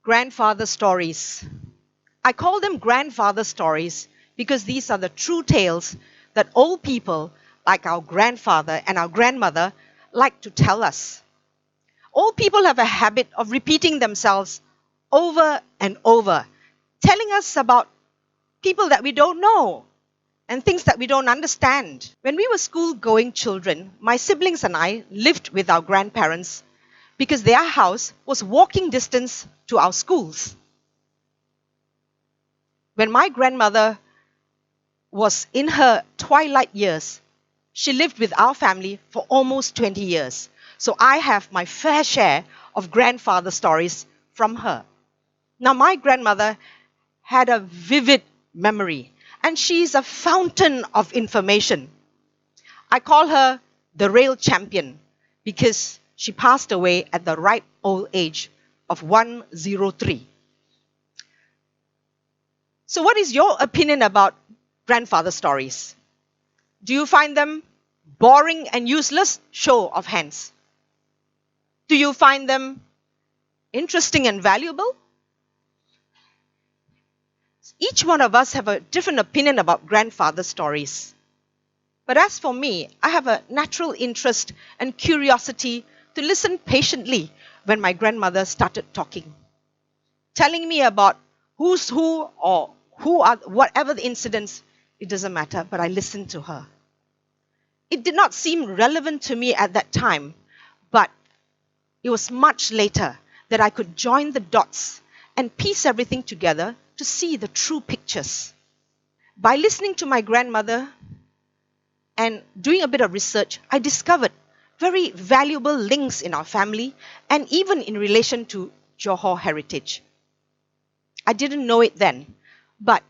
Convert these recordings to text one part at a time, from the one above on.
Grandfather stories. I call them grandfather stories because these are the true tales that old people like our grandfather and our grandmother like to tell us. Old people have a habit of repeating themselves over and over, telling us about people that we don't know and things that we don't understand. When we were school-going children, my siblings and I lived with our grandparents because their house was walking distance to our schools. When my grandmother was in her twilight years, she lived with our family for almost 20 years. So I have my fair share of grandfather stories from her. Now, my grandmother had a vivid memory, and she's a fountain of information. I call her the rail champion because she passed away at the ripe old age of 103. So what is your opinion about grandfather stories? Do you find them boring and useless? Show of hands. Do you find them interesting and valuable? Each one of us have a different opinion about grandfather stories. But as for me, I have a natural interest and curiosity to listen patiently when my grandmother started talking, telling me about who's who or who are whatever the incidents, it doesn't matter, but I listened to her. It did not seem relevant to me at that time, but it was much later that I could join the dots and piece everything together to see the true pictures. By listening to my grandmother and doing a bit of research, I discovered very valuable links in our family and even in relation to Johor heritage. I didn't know it then, but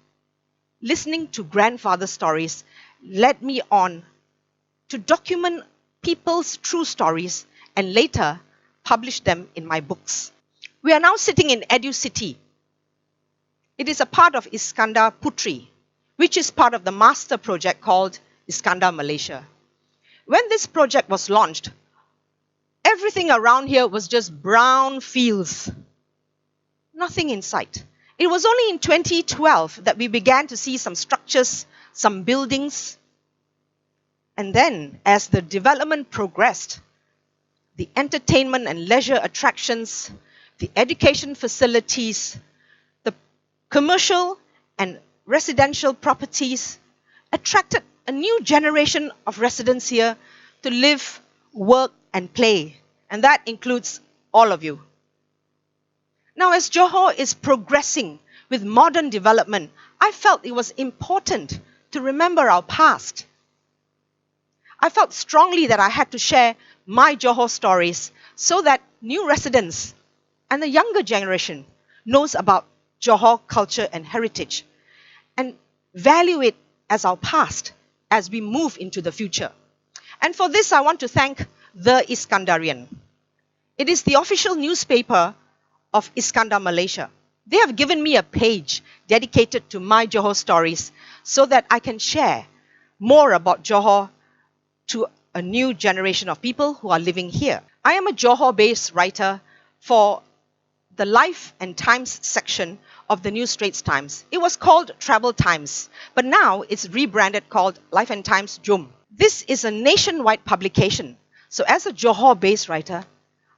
listening to grandfather stories led me on to document people's true stories and later publish them in my books. We are now sitting in Edu City. It is a part of Iskandar Putri, which is part of the master project called Iskandar Malaysia. When this project was launched, everything around here was just brown fields. Nothing in sight. It was only in 2012 that we began to see some structures, some buildings. And then, as the development progressed, the entertainment and leisure attractions, the education facilities, the commercial and residential properties attracted a new generation of residents here to live, work, and play. And that includes all of you. Now, as Johor is progressing with modern development, I felt it was important to remember our past. I felt strongly that I had to share my Johor stories so that new residents and the younger generation knows about Johor culture and heritage and value it as our past as we move into the future. And for this, I want to thank the Iskandarian. It is the official newspaper of Iskandar Malaysia. They have given me a page dedicated to my Johor stories so that I can share more about Johor to a new generation of people who are living here. I am a Johor-based writer for the Life and Times section of the new Straits Times. It was called Travel Times, but now it's rebranded called Life and Times Jom. This is a nationwide publication. So as a Johor-based writer,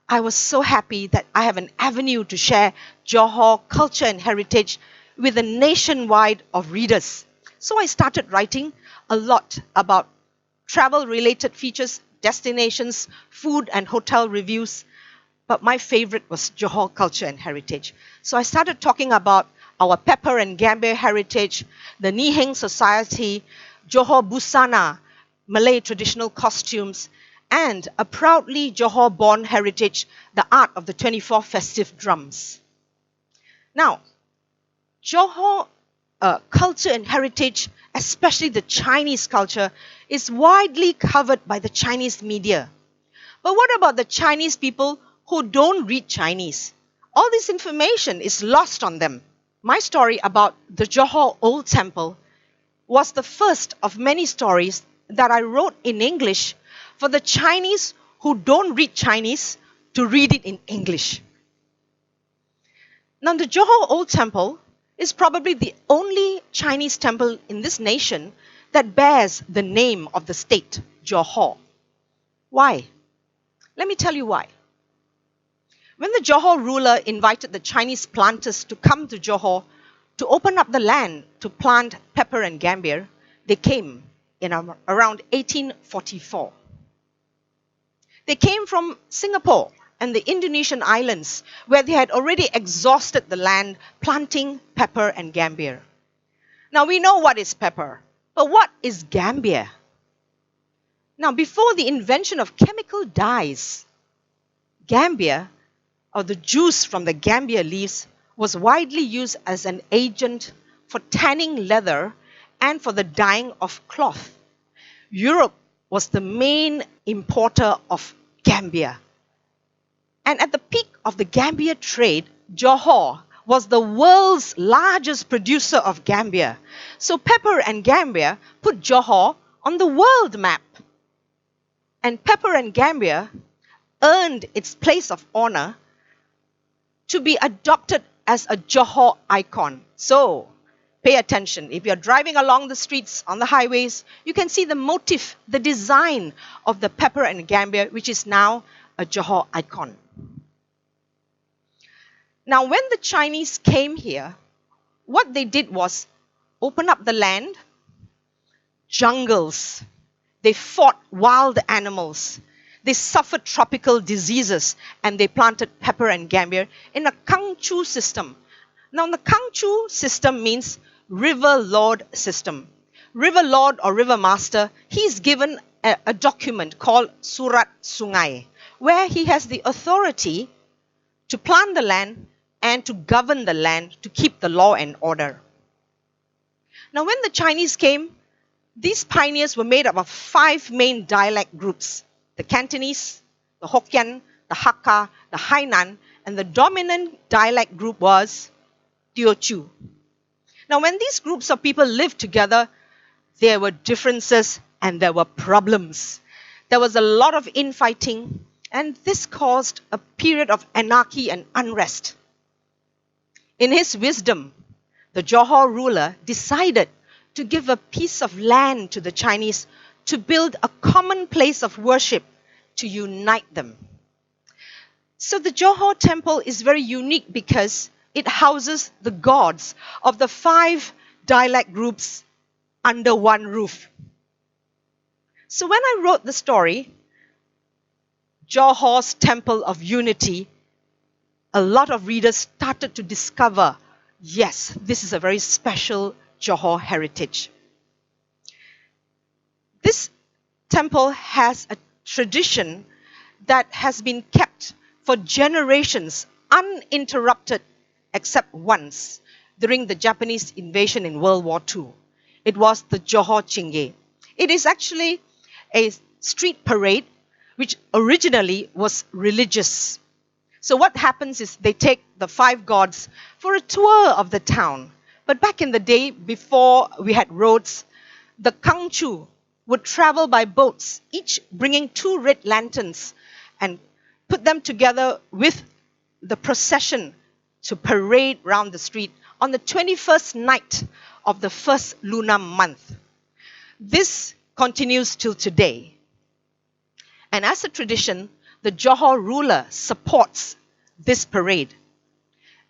I was so happy that I have an avenue to share Johor culture and heritage with a nationwide of readers. So I started writing a lot about travel-related features, destinations, food and hotel reviews. But my favorite was Johor culture and heritage. So I started talking about our pepper and gambir heritage, the Niheng society, Johor Busana, Malay traditional costumes, and a proudly Johor-born heritage, the art of the 24 festive drums. Now, Johor culture and heritage, especially the Chinese culture, is widely covered by the Chinese media. But what about the Chinese people who don't read Chinese? All this information is lost on them. My story about the Johor Old Temple was the first of many stories that I wrote in English for the Chinese who don't read Chinese to read it in English. Now, the Johor Old Temple is probably the only Chinese temple in this nation that bears the name of the state, Johor. Why? Let me tell you why. When the Johor ruler invited the Chinese planters to come to Johor to open up the land to plant pepper and gambia, they came in around 1844. They came from Singapore and the Indonesian islands, where they had already exhausted the land planting pepper and gambia. Now we know what is pepper, but what is gambia? Now, before the invention of chemical dyes, gambia, or the juice from the gambia leaves, was widely used as an agent for tanning leather and for the dyeing of cloth. Europe was the main importer of gambia. And at the peak of the gambia trade, Johor was the world's largest producer of gambia. So pepper and gambia put Johor on the world map. And pepper and gambia earned its place of honor to be adopted as a Johor icon. So, pay attention. If you're driving along the streets on the highways, you can see the motif, the design of the pepper and gambia, which is now a Johor icon. Now, when the Chinese came here, what they did was open up the land, jungles. They fought wild animals. They suffered tropical diseases, and they planted pepper and gambia in a Kangchu system. Now, the Kangchu system means river lord system. River lord or river master, he's given a document called Surat Sungai, where he has the authority to plant the land and to govern the land, to keep the law and order. Now, when the Chinese came, these pioneers were made up of 5 main dialect groups: the Cantonese, the Hokkien, the Hakka, the Hainan, and the dominant dialect group was Teochew. Now, when these groups of people lived together, there were differences and there were problems. There was a lot of infighting, and this caused a period of anarchy and unrest. In his wisdom, the Johor ruler decided to give a piece of land to the Chinese to build a common place of worship to unite them. So the Johor temple is very unique because it houses the gods of the 5 dialect groups under one roof. So when I wrote the story, Johor's Temple of Unity, a lot of readers started to discover, yes, this is a very special Johor heritage. This temple has a tradition that has been kept for generations, uninterrupted, except once during the Japanese invasion in World War II. It was the Johor Chingay. It is actually a street parade which originally was religious. So what happens is they take the 5 gods for a tour of the town. But back in the day, before we had roads, the Kangchu would travel by boats, each bringing 2 red lanterns, and put them together with the procession to parade round the street on the 21st night of the first lunar month. This continues till today. And as a tradition, the Johor ruler supports this parade.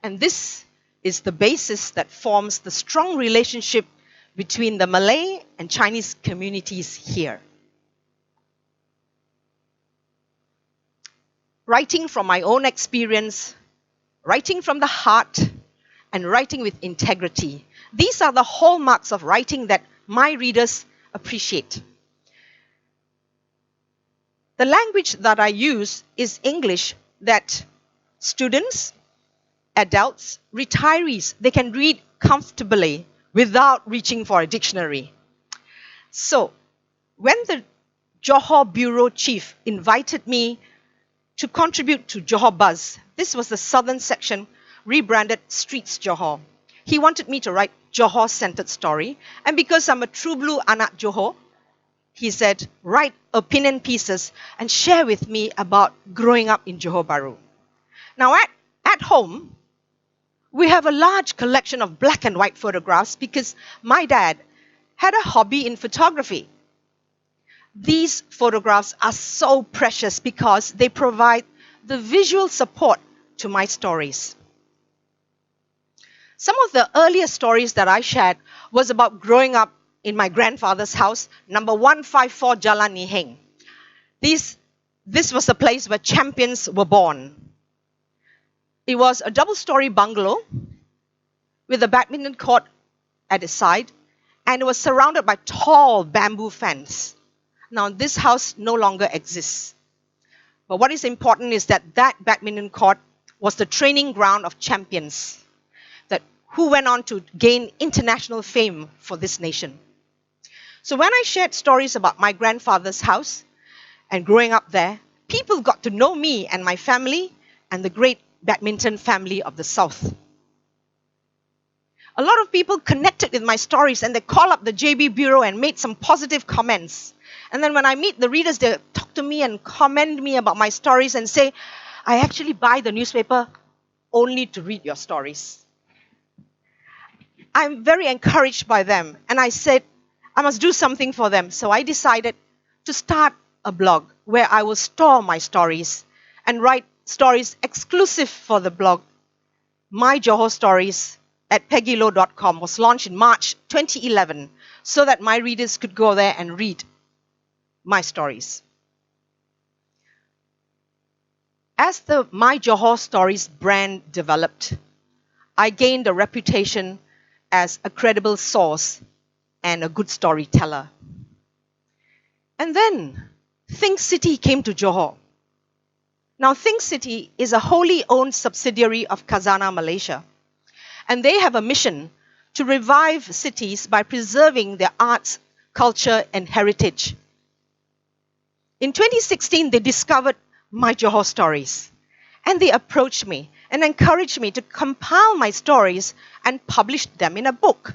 And this is the basis that forms the strong relationship between the Malay and Chinese communities here. Writing from my own experience, writing from the heart, and writing with integrity. These are the hallmarks of writing that my readers appreciate. The language that I use is English that students, adults, retirees, they can read comfortably without reaching for a dictionary. So, when the Johor Bureau Chief invited me to contribute to Johor Buzz, this was the southern section, rebranded Streets Johor. He wanted me to write Johor-centered story, and because I'm a true blue anak Johor, he said, write opinion pieces and share with me about growing up in Johor Bahru. Now, at home, We have a large collection of black and white photographs because my dad had a hobby in photography. These photographs are so precious because they provide the visual support to my stories. Some of the earliest stories that I shared was about growing up in my grandfather's house, number 154 Jalan Niheng. This was the place where champions were born. It was a double-story bungalow with a badminton court at its side, and it was surrounded by tall bamboo fence. Now, this house no longer exists. But what is important is that badminton court was the training ground of champions who went on to gain international fame for this nation. So when I shared stories about my grandfather's house and growing up there, people got to know me and my family and the great badminton family of the South. A lot of people connected with my stories and they called up the JB Bureau and made some positive comments. And then when I meet the readers, they talk to me and comment me about my stories and say, I actually buy the newspaper only to read your stories. I'm very encouraged by them, and I said I must do something for them. So I decided to start a blog where I will store my stories and write stories exclusive for the blog. My Johor Stories at peggylo.com was launched in March 2011 so that my readers could go there and read my stories. As the My Johor Stories brand developed, I gained a reputation as a credible source and a good storyteller. And then Think City came to Johor. Now, Think City is a wholly owned subsidiary of Khazanah Malaysia, and they have a mission to revive cities by preserving their arts, culture, and heritage. In 2016, they discovered My Johor Stories, and they approached me and encouraged me to compile my stories and publish them in a book.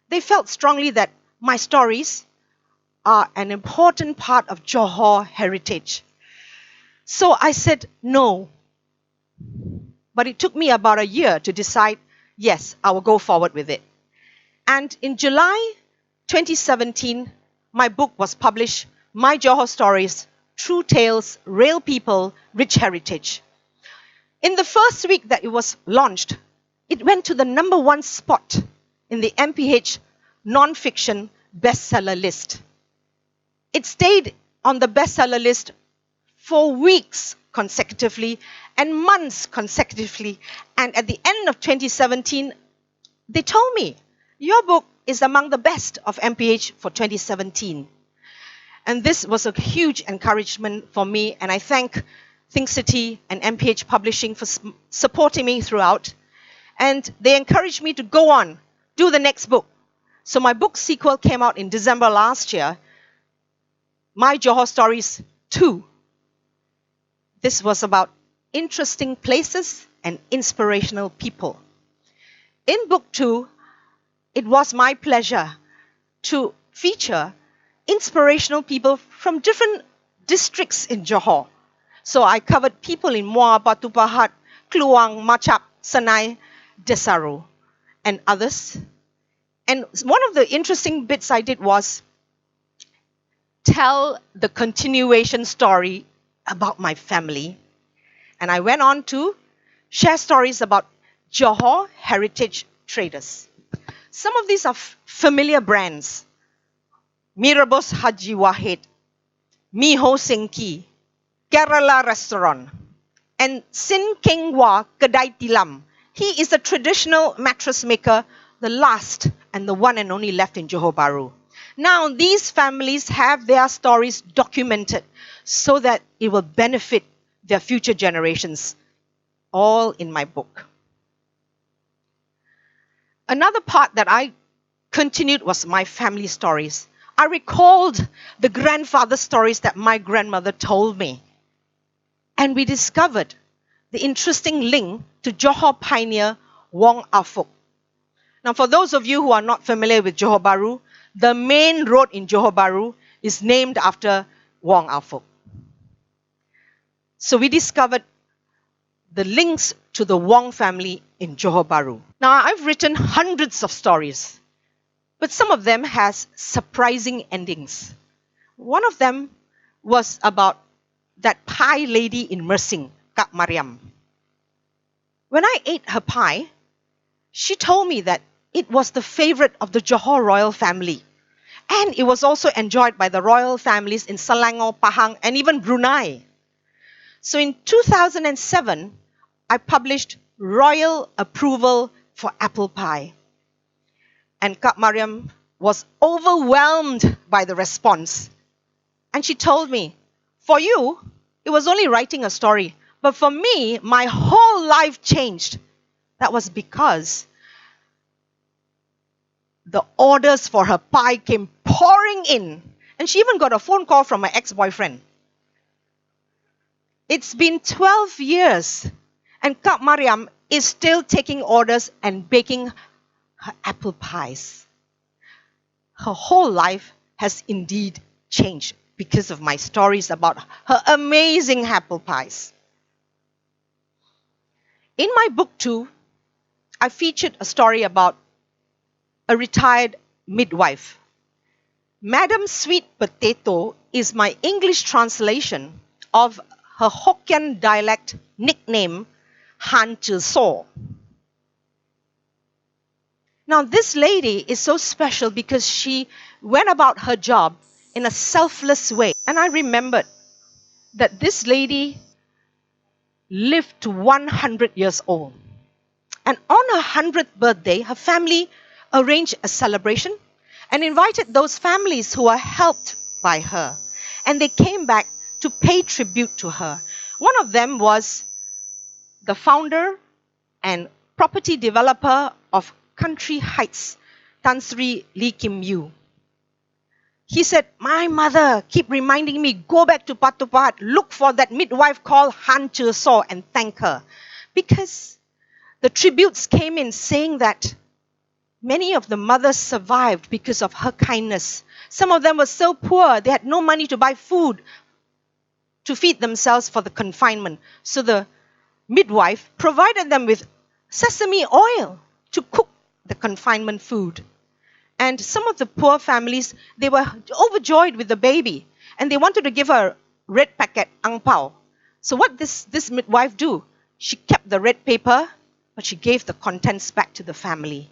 They felt strongly that my stories are an important part of Johor heritage. So I said no. But it took me about a year to decide, yes, I will go forward with it. And in July 2017, my book was published, My Johor Stories, True Tales, Real People, Rich Heritage. In the first week that it was launched, it went to the number 1 spot in the MPH non-fiction bestseller list. It stayed on the bestseller list for weeks consecutively and months consecutively. And at the end of 2017, they told me, your book is among the best of MPH for 2017. And this was a huge encouragement for me, and I thank Think City and MPH Publishing for supporting me throughout. And they encouraged me to go on, do the next book. So my book sequel came out in December last year, My Johor Stories 2. This was about interesting places and inspirational people. In book 2, it was my pleasure to feature inspirational people from different districts in Johor. So I covered people in Muar, Batu Pahat, Kluang, Machap, Sanai, Desaru, and others. And one of the interesting bits I did was tell the continuation story about my family. And I went on to share stories about Johor heritage traders. Some of these are familiar brands. Mirabos Haji Wahid, Miho Sengki, Kerala Restaurant, and Sin Keng Wah Kedai Tilam. He is a traditional mattress maker, the last and the one and only left in Johor Bahru. Now, these families have their stories documented so that it will benefit their future generations, all in my book. Another part that I continued was my family stories. I recalled the grandfather stories that my grandmother told me. And we discovered the interesting link to Johor pioneer Wong Afuk. Now, for those of you who are not familiar with Johor Bahru, the main road in Johor Bahru is named after Wong Afuk. So we discovered the links to the Wong family in Johor Bahru. Now, I've written hundreds of stories, but some of them has surprising endings. One of them was about that pie lady in Mersing, Kak Mariam. When I ate her pie, she told me that it was the favorite of the Johor royal family. And it was also enjoyed by the royal families in Selangor, Pahang, and even Brunei. So in 2007, I published Royal Approval for Apple Pie. And Kak Mariam was overwhelmed by the response. And she told me, for you, it was only writing a story. But for me, my whole life changed. That was because the orders for her pie came pouring in. And she even got a phone call from my ex-boyfriend. It's been 12 years. And Kak Mariam is still taking orders and baking her apple pies. Her whole life has indeed changed because of my stories about her amazing apple pies. In my book too, I featured a story about a retired midwife. Madam Sweet Potato is my English translation of her Hokkien dialect nickname, Han Che So. Now, this lady is so special because she went about her job in a selfless way. And I remembered that this lady lived to 100 years old. And on her 100th birthday, her family arranged a celebration and invited those families who were helped by her. And they came back to pay tribute to her. One of them was the founder and property developer of Country Heights, Tan Sri Lee Kim Yew. He said, my mother keep reminding me, go back to Batu Pahat, look for that midwife called Han Che So and thank her. Because the tributes came in saying that many of the mothers survived because of her kindness. Some of them were so poor, they had no money to buy food to feed themselves for the confinement. So the midwife provided them with sesame oil to cook the confinement food. And some of the poor families, they were overjoyed with the baby. And they wanted to give her a red packet, ang pao. So what this midwife do? She kept the red paper, but she gave the contents back to the family.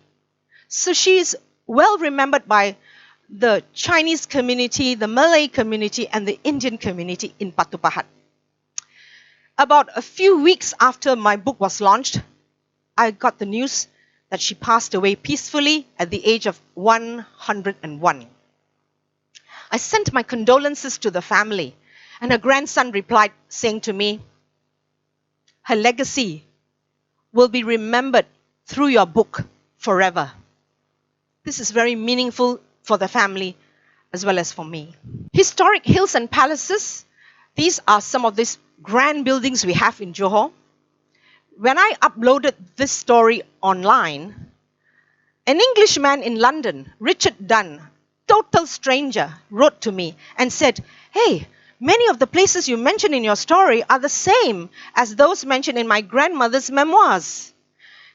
So she is well remembered by the Chinese community, the Malay community, and the Indian community in Batu Pahat. About a few weeks after my book was launched, I got the news that she passed away peacefully at the age of 101. I sent my condolences to the family, and her grandson replied, saying to me, her legacy will be remembered through your book forever. This is very meaningful for the family as well as for me. Historic hills and palaces, these are some of these grand buildings we have in Johor. When I uploaded this story online, an Englishman in London, Richard Dunn, total stranger, wrote to me and said, hey, many of the places you mention in your story are the same as those mentioned in my grandmother's memoirs.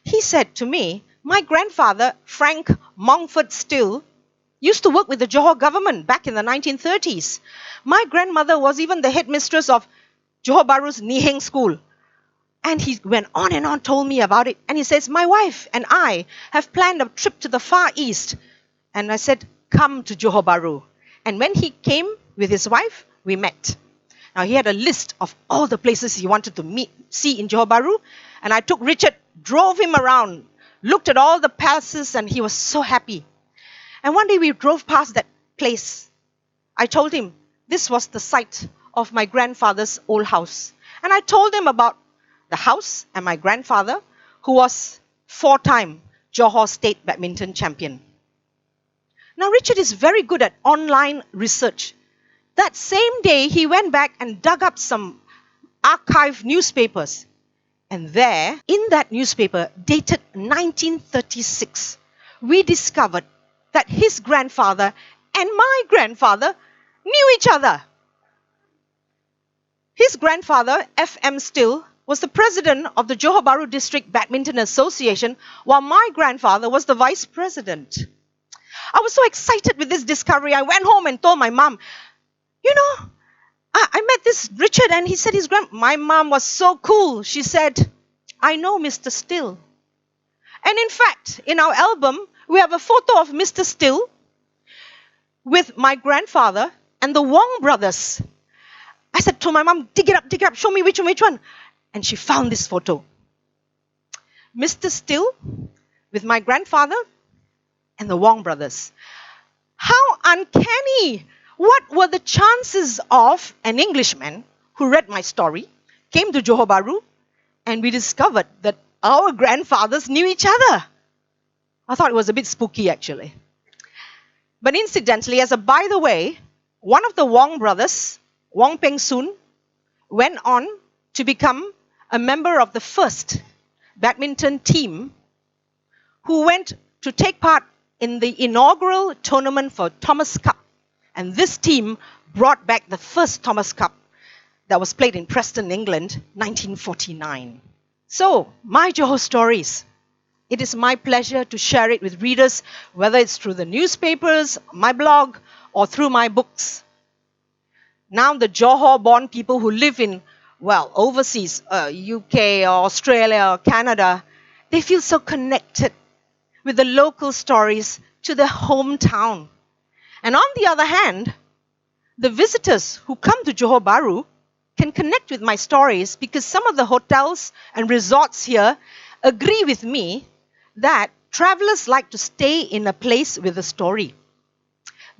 He said to me, my grandfather, Frank Mongford Still, used to work with the Johor government back in the 1930s. My grandmother was even the headmistress of Johor Bahru's Niheng School. And he went on and on, told me about it. And he says, my wife and I have planned a trip to the Far East. And I said, come to Johor Bahru. And when he came with his wife, we met. Now he had a list of all the places he wanted to see in Johor Bahru. And I took Richard, drove him around, looked at all the palaces, and he was so happy. And one day we drove past that place. I told him this was the site of my grandfather's old house. And I told him about the house and my grandfather, who was 4-time Johor State badminton champion. Now, Richard is very good at online research. That same day, he went back and dug up some archived newspapers. And there, in that newspaper, dated 1936, we discovered that his grandfather and my grandfather knew each other. His grandfather, F.M. Still, was the president of the Johor Bahru District Badminton Association, while my grandfather was the vice president. I was so excited with this discovery. I went home and told my mom, you know, I met this Richard and he said my mom was so cool. She said, I know Mr. Still. And in fact, in our album, we have a photo of Mr. Still with my grandfather and the Wong brothers. I said to my mom, dig it up, show me which one. And she found this photo. Mr. Still with my grandfather and the Wong brothers. How uncanny! What were the chances of an Englishman who read my story, came to Johor Bahru, and we discovered that our grandfathers knew each other? I thought it was a bit spooky actually. But incidentally, as a by the way, one of the Wong brothers, Wong Peng Soon, went on to become a member of the first badminton team who went to take part in the inaugural tournament for Thomas Cup. And this team brought back the first Thomas Cup that was played in Preston, England, 1949. So, My Johor Stories. It is my pleasure to share it with readers, whether it's through the newspapers, my blog, or through my books. Now the Johor-born people who live in, overseas, UK or Australia or Canada, they feel so connected with the local stories to their hometown. And on the other hand, the visitors who come to Johor Bahru can connect with my stories because some of the hotels and resorts here agree with me that travelers like to stay in a place with a story.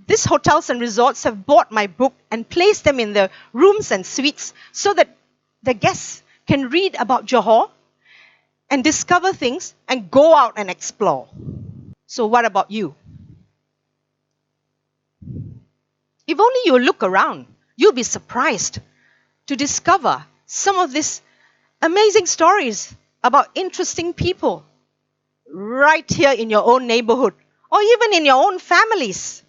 These hotels and resorts have bought my book and placed them in their rooms and suites so that the guests can read about Johor and discover things and go out and explore. So what about you? If only you look around, you'll be surprised to discover some of these amazing stories about interesting people right here in your own neighborhood or even in your own families.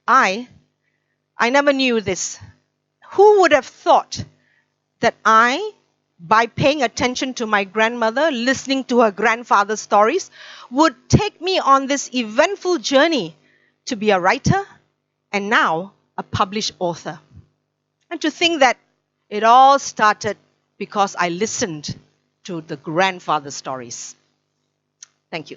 I never knew this. Who would have thought that by paying attention to my grandmother, listening to her grandfather's stories, would take me on this eventful journey to be a writer and now a published author. And to think that it all started because I listened to the grandfather stories. Thank you.